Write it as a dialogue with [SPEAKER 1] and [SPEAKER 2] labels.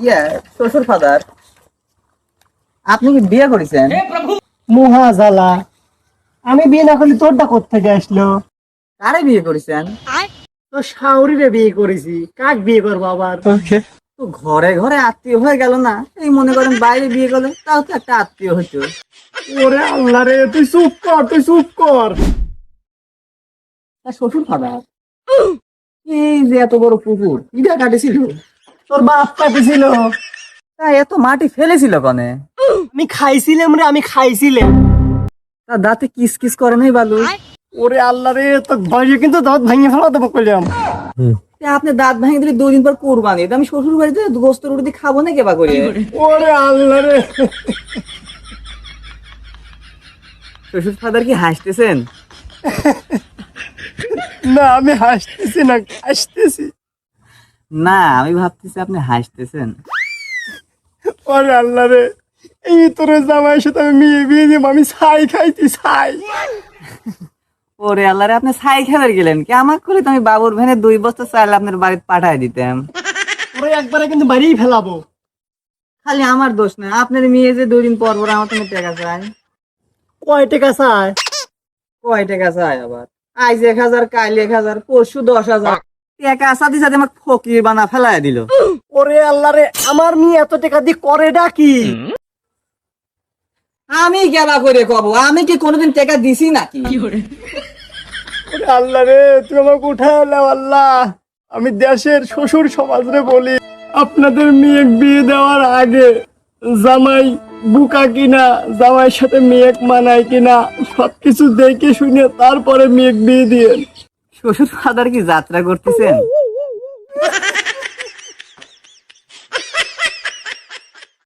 [SPEAKER 1] ইয়া শ্বশুর ফাদার, আপনি কি বিয়ে করেছেন?
[SPEAKER 2] মুহা জ্বালা, আমি বিয়ে না করলে তোরটা কোত্থেকে আসলো?
[SPEAKER 1] কারে বিয়ে করেছেন?
[SPEAKER 2] তো শাওরিরে বিয়ে করেছি, কাক বিয়ে করবো আবার?
[SPEAKER 1] তো ঘরে ঘরে আত্মীয় হয়ে গেল না? এই মনে করেন বাইরে বিয়ে করলে তাও তো একটা আত্মীয় হইতো।
[SPEAKER 2] ওরে আল্লাহ রে, তুই চুপ কর, তুই চুপ কর।
[SPEAKER 1] তা শ্বশুর ফাদার, এই যে এত বড় পুকুর ইটা কাটেছিল,
[SPEAKER 2] তোর বাপ কাটেছিল।
[SPEAKER 1] তা এত মাটি ফেলেছিল কনে?
[SPEAKER 2] আমি খাইছিলাম রে, আমি খাইছিলাম।
[SPEAKER 1] তা দাঁতে কিস কিস করে নাই বালু?
[SPEAKER 2] ওরে আল্লাহ রে, তো ভয়ে কিন্তু দাঁত ভাঙিয়ে ফেলা দেবো কইলাম।
[SPEAKER 1] তা আপনি দাঁত ভাঙি দিলে 2 দিন পর কোরবানি, তা আমি শ্বশুর বাড়িতে গোস্ত রুটি দিয়ে খাবো না কেবা করে?
[SPEAKER 2] ওরে আল্লাহ রে,
[SPEAKER 1] শ্বশুর ফাদার কি হাসতেছেন?
[SPEAKER 2] না আমি হাসতেছি না, হাসতেছি।
[SPEAKER 1] না, আমি ভাবতেছি আপনি হাসতেছেন।
[SPEAKER 2] ওরে আল্লাহ রে, এই তোর জামাইয়ের সাথে আমি বিয়ে দিব, আমি ছাই খাইছি, ছাই।
[SPEAKER 1] ওরে আল্লাহ রে, আপনি ছাই খেলার গেলেন কি? আমার করে তো আমি বাবুর ভ্যানে 2 বস্তা চাল আপনার বাড়িতে পাঠায় দিতাম।
[SPEAKER 2] ওরে একবারে কিন্তু বাড়িই ফেলাবো।
[SPEAKER 1] খালি আমার দোষ না, আপনার মেয়ে যে 2 দিন পর পর আমার তুমি টাকা চায়।
[SPEAKER 2] কয় টাকা চায়?
[SPEAKER 1] কয় টাকা চায় আবার? আজ 1000, কাল 1000, পরশু 10,000 টাকা সাথে সাথে আমাকে ফকির বানা ফেলায় দিল।
[SPEAKER 2] ওরে আল্লাহ রে, আমার মেয়ে এত টাকা দিয়ে করে ডাকি?
[SPEAKER 1] আমি কেবা করে কব? আমি কি কোনোদিন টাকা দিছি নাকি?
[SPEAKER 2] ওরে আল্লাহ রে, তুমি আমাকে উঠায় এলাও আল্লাহ। আমি দেশের শ্বশুর সমাজরে বলি, আপনাদের মেয়ে বিয়ে দেওয়ার আগে জামাই বুকা কিনা, জামাইয়ের সাথে মেয়ে মানায় কিনা, সবকিছু দেখে শুনে তারপরে মেয়ে বিয়ে দিয়ে।
[SPEAKER 1] শ্বশুর ফাদার কি যাত্রা করতেছেন?